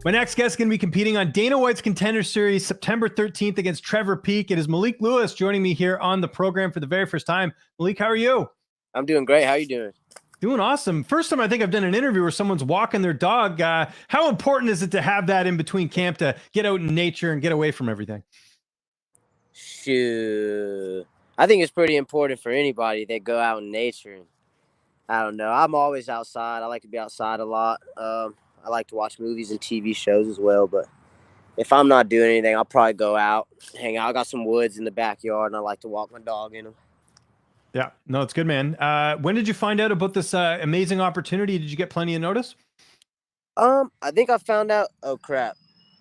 My next guest is going to be competing on Dana White's Contender Series September 13th against Trevor Peek. It is Malik Lewis joining me here on the program for the very first time. Malik, how are you? I'm doing great. How are you doing? Doing awesome. First time I think I've done an interview where someone's walking their dog. How important is it to have that in between camp to get out in nature and get away from everything? Shoot. I think it's pretty important for anybody that go out in nature. I don't know. I'm always outside. I like to be outside a lot. I like to watch movies and TV shows as well. But if I'm not doing anything, I'll probably go out, hang out. I got some woods in the backyard, and I like to walk my dog in them. Yeah, no, it's good, man. When did you find out about this amazing opportunity? Did you get plenty of notice? I think I found out. Oh, crap.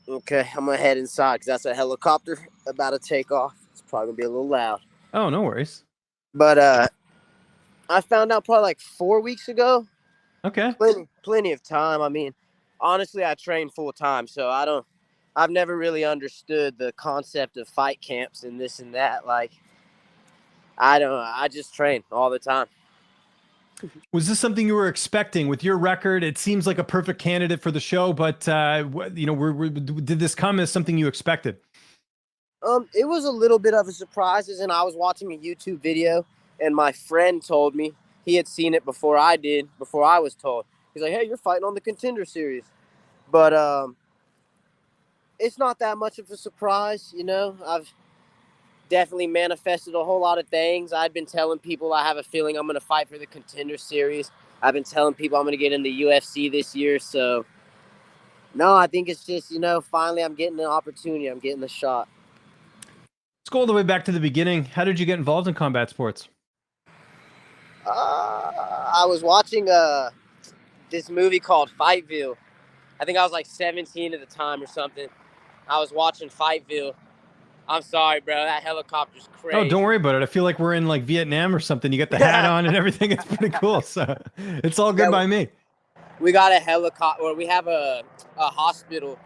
Okay, I'm going to head inside because that's a helicopter about to take off. It's probably going to be a little loud. Oh, no worries. But I found out probably like 4 weeks ago. Okay. Plenty of time. I mean, honestly, I train full time, so I've never really understood the concept of fight camps and this and that. Like, I just train all the time. Was this something you were expecting with your record? It seems like a perfect candidate for the show, but did this come as something you expected? It was a little bit of a surprise, and I was watching a YouTube video, and my friend told me he had seen it before I was told. He's like, "Hey, you're fighting on the Contender Series," but it's not that much of a surprise, you know. I've definitely manifested a whole lot of things. I've been telling people I have a feeling I'm going to fight for the Contender Series. I've been telling people I'm going to get in the UFC this year. So, no, I think it's just, finally I'm getting the opportunity. I'm getting the shot. Let's go all the way back to the beginning. How did you get involved in combat sports? I was watching this movie called Fightville. I think I was like 17 at the time or something. I was watching Fightville. I'm sorry, bro. That helicopter's crazy. Oh, don't worry about it. I feel like we're in like Vietnam or something. You got the hat on and everything. It's pretty cool. So it's all good by me. We got a helicopter. Or we have a hospital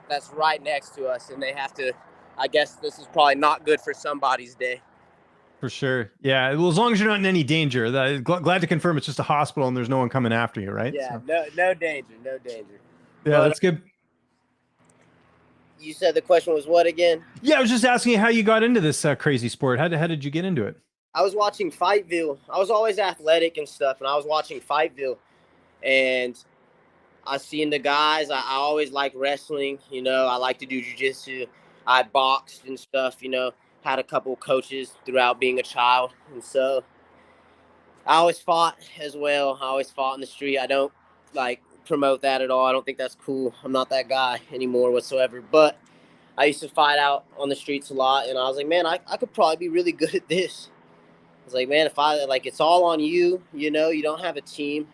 that's right next to us, and they have to. I guess this is probably not good for somebody's day. For sure. Yeah. Well, as long as you're not in any danger. Glad to confirm it's just a hospital and there's no one coming after you, right? Yeah. So. No danger. No danger. Yeah, that's good. You said the question was what again? Yeah, I was just asking you how you got into this crazy sport. How did you get into it? I was watching Fightville. I was always athletic and stuff, and I was watching Fightville, and I seen the guys. I always like wrestling. I like to do jiu-jitsu. I boxed and stuff. Had a couple of coaches throughout being a child, and so I always fought as well. I always fought in the street. I don't promote that at all. I don't think that's cool. I'm not that guy anymore whatsoever. But I used to fight out on the streets a lot, and I was like, man, I could probably be really good at this. I was like, man, if it's all on you. You don't have a team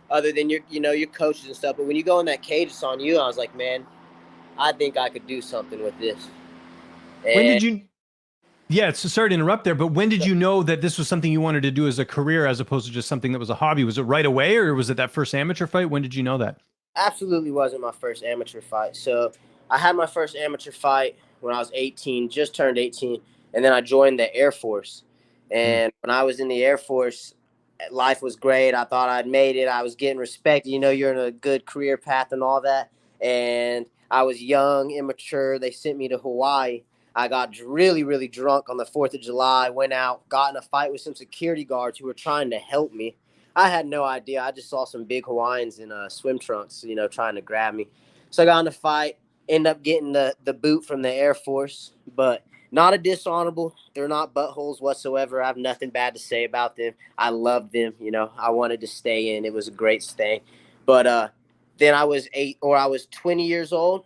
other than your coaches and stuff. But when you go in that cage, it's on you. I was like, man, I think I could do something with this. And when did you? Yeah, it's sorry to interrupt there, but when did you know that this was something you wanted to do as a career as opposed to just something that was a hobby? Was it right away, or was it that first amateur fight? When did you know that? Absolutely wasn't my first amateur fight. So I had my first amateur fight when I was 18, just turned 18, and then I joined the Air Force. And when I was in the Air Force, life was great. I thought I'd made it. I was getting respected. You're in a good career path and all that. And I was young, immature. They sent me to Hawaii. I got really, really drunk on the 4th of July, went out, got in a fight with some security guards who were trying to help me. I had no idea. I just saw some big Hawaiians in swim trunks, trying to grab me. So I got in a fight, ended up getting the boot from the Air Force, but not a dishonorable. They're not buttholes whatsoever. I have nothing bad to say about them. I love them. I wanted to stay in. It was a great stay. But then I was 20 years old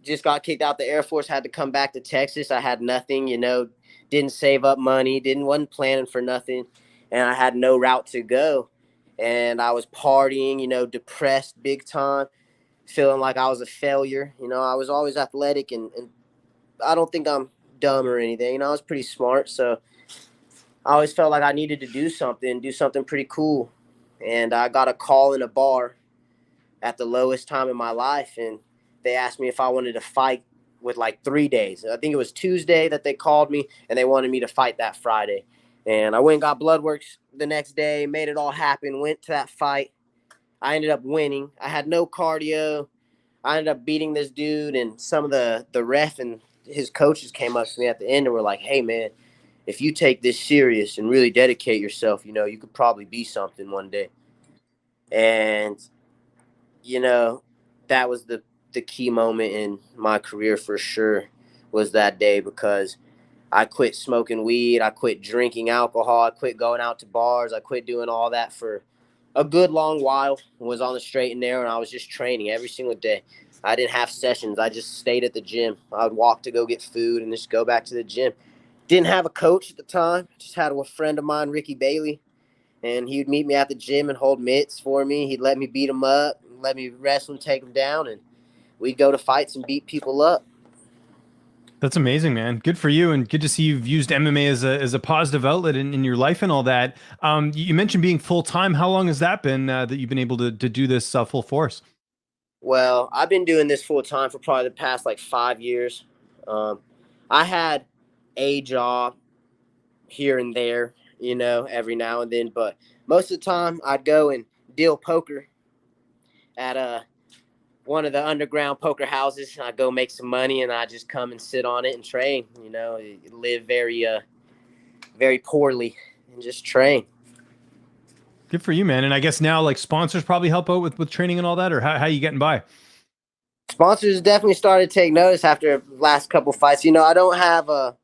just got kicked out the Air Force, had to come back to Texas. I had nothing, didn't save up money, wasn't planning for nothing, and I had no route to go. And I was partying, depressed big time, feeling like I was a failure. I was always athletic, and I don't think I'm dumb or anything. I was pretty smart, so I always felt like I needed to do something pretty cool. And I got a call in a bar at the lowest time in my life, and they asked me if I wanted to fight with like 3 days. I think it was Tuesday that they called me, and they wanted me to fight that Friday. And I went and got blood works the next day, made it all happen, went to that fight. I ended up winning. I had no cardio. I ended up beating this dude, and some of the ref and his coaches came up to me at the end and were like, "Hey, man, if you take this serious and really dedicate yourself, you could probably be something one day." And you know, that was the key moment in my career for sure, was that day, because I quit smoking weed, I quit drinking alcohol, I quit going out to bars, I quit doing all that for a good long while. Was on the straight and narrow, and I was just training every single day. I didn't have sessions. I just stayed at the gym. I would walk to go get food and just go back to the gym. Didn't have a coach at the time. Just had a friend of mine, Ricky Bailey, and he would meet me at the gym and hold mitts for me. He'd let me beat him up, let me wrestle and take him down, and we'd go to fights and beat people up. That's amazing, man. Good for you, and good to see you've used MMA as a positive outlet in your life and all that. You mentioned being full time. How long has that been that you've been able to do this full force? Well, I've been doing this full time for probably the past like 5 years. Um, I had a job here and there, every now and then, but most of the time I'd go and deal poker at one of the underground poker houses. I go make some money, and I just come and sit on it and train. Live very poorly and just train. Good for you, man. And I guess now like sponsors probably help out with training and all that, or how you getting by? Sponsors definitely started to take notice after the last couple fights. I don't have a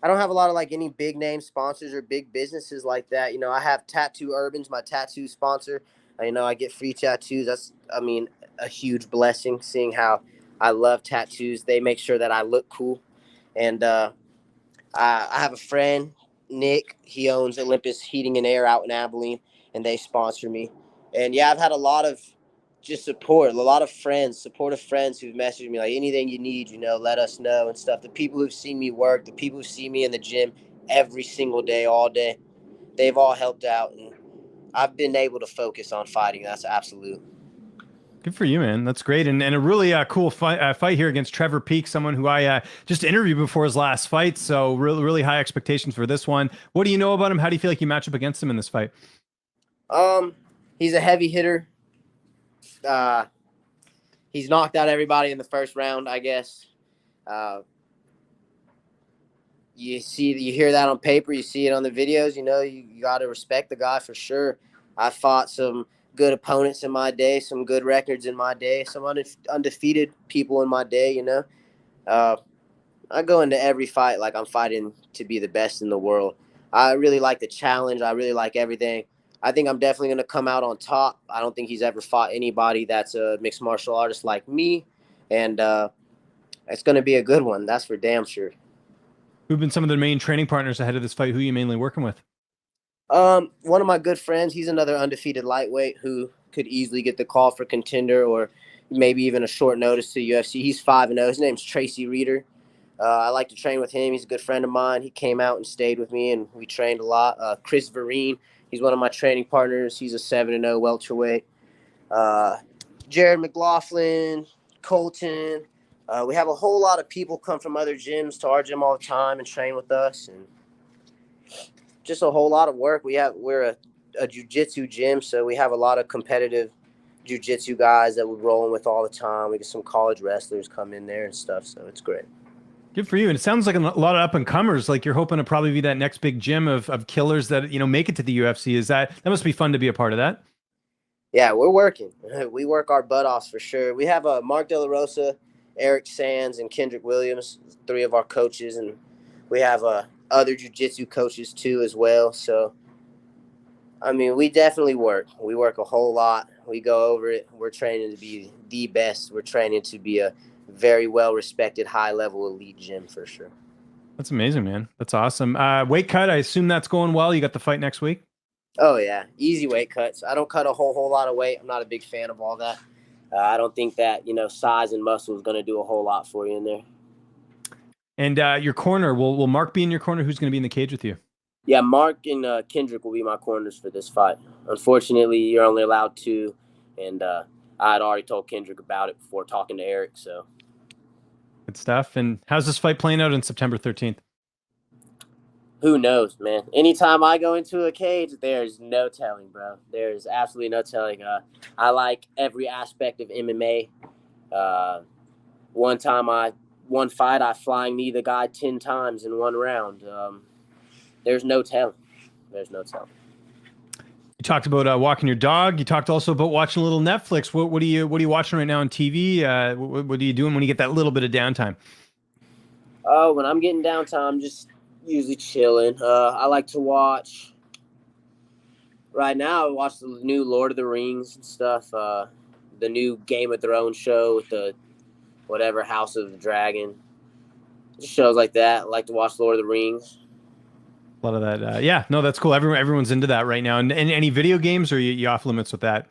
lot of like any big name sponsors or big businesses like that. I have Tattoo Urban's my tattoo sponsor. I get free tattoos. That's, a huge blessing, seeing how I love tattoos. They make sure that I look cool. And I have a friend, Nick. He owns Olympus Heating and Air out in Abilene, and they sponsor me. And yeah, I've had a lot of just support, a lot of friends, supportive friends who've messaged me like, anything you need, let us know and stuff. The people who've seen me work, the people who see me in the gym every single day, all day, they've all helped out, and I've been able to focus on fighting. That's absolute. Good for you, man. That's great, and a really cool fight here against Trevor Peek, someone who I just interviewed before his last fight. So really high expectations for this one. What do you know about him? How do you feel like you match up against him in this fight? He's a heavy hitter. Uh, he's knocked out everybody in the first round, I guess. Uh, you hear that on paper, you see it on the videos. You got to respect the guy for sure. I fought some good opponents in my day, some good records in my day, some undefeated people in my day. Uh, I go into every fight like I'm fighting to be the best in the world. I really like the challenge. I really like everything. I think I'm definitely going to come out on top. I don't think he's ever fought anybody that's a mixed martial artist like me, and it's going to be a good one. That's for damn sure. Who've been some of the main training partners ahead of this fight? Who are you mainly working with? One of my good friends, he's another undefeated lightweight who could easily get the call for Contender, or maybe even a short notice to UFC. He's 5-0. His name's Tracy Reeder. I like to train with him. He's a good friend of mine. He came out and stayed with me, and we trained a lot. Chris Vereen, he's one of my training partners. He's a 7-0 welterweight. Jared McLaughlin, Colton. We have a whole lot of people come from other gyms to our gym all the time and train with us, and just a whole lot of work. We're a jiu-jitsu gym, so we have a lot of competitive jiu-jitsu guys that we're rolling with all the time. We get some college wrestlers come in there and stuff, so it's great. Good for you. And it sounds like a lot of up and comers. Like you're hoping to probably be that next big gym of killers that make it to the UFC. That must be fun to be a part of that? Yeah, we're working. We work our butt offs for sure. We have Mark De La Rosa, Eric Sands, and Kendrick Williams, three of our coaches, and we have other jiu-jitsu coaches too as well. So, we definitely work. We work a whole lot. We go over it. We're training to be the best. We're training to be a very well-respected, high-level elite gym for sure. That's amazing, man. That's awesome. Weight cut, I assume that's going well. You got the fight next week? Oh, yeah. Easy weight cuts. I don't cut a whole lot of weight. I'm not a big fan of all that. I don't think that, size and muscle is going to do a whole lot for you in there. And your corner, will Mark be in your corner? Who's going to be in the cage with you? Yeah, Mark and Kendrick will be my corners for this fight. Unfortunately, you're only allowed two, and I had already told Kendrick about it before talking to Eric. So good stuff. And how's this fight playing out on September 13th? Who knows, man? Anytime I go into a cage, there's no telling, bro. There's absolutely no telling. I like every aspect of MMA. One fight, I flying knee the guy 10 times in one round. There's no telling. There's no telling. You talked about walking your dog. You talked also about watching a little Netflix. What are you watching right now on TV? What are you doing when you get that little bit of downtime? Oh, when I'm getting downtime, I'm just usually chilling. I like to watch. Right now, I watch the new Lord of the Rings and stuff. The new Game of Thrones show with the whatever House of the Dragon. Just shows like that. I like to watch Lord of the Rings. A lot of that. Yeah, no, that's cool. Everyone's into that right now. And any video games, or you off limits with that?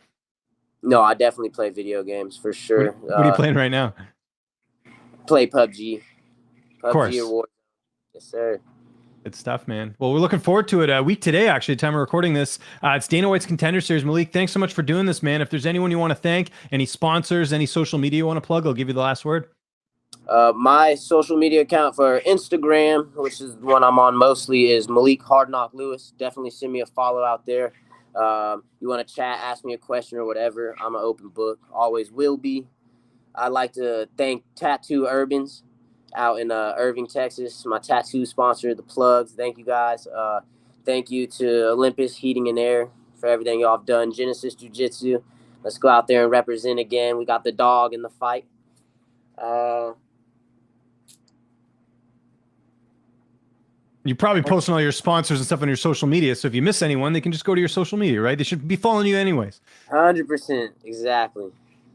No, I definitely play video games for sure. What are you playing right now? Play PUBG. Of course. Award. Yes, sir. Good stuff, man. Well, we're looking forward to it. A week today, actually, the time we're recording this. It's Dana White's Contender Series. Malik, thanks so much for doing this, man. If there's anyone you want to thank, any sponsors, any social media you want to plug, I'll give you the last word. My social media account for Instagram, which is the one I'm on mostly, is Malik Lewis. Definitely send me a follow out there. You want to chat, ask me a question or whatever. I'm an open book. Always will be. I'd like to thank Tattoo Urbans out in Irving, Texas. My tattoo sponsor, The Plugs. Thank you, guys. Thank you to Olympus Heating and Air for everything y'all have done. Genesis Jiu-Jitsu. Let's go out there and represent again. We got the dog in the fight. You're probably posting all your sponsors and stuff on your social media. So if you miss anyone, they can just go to your social media, right? They should be following you anyways. 100%. Exactly.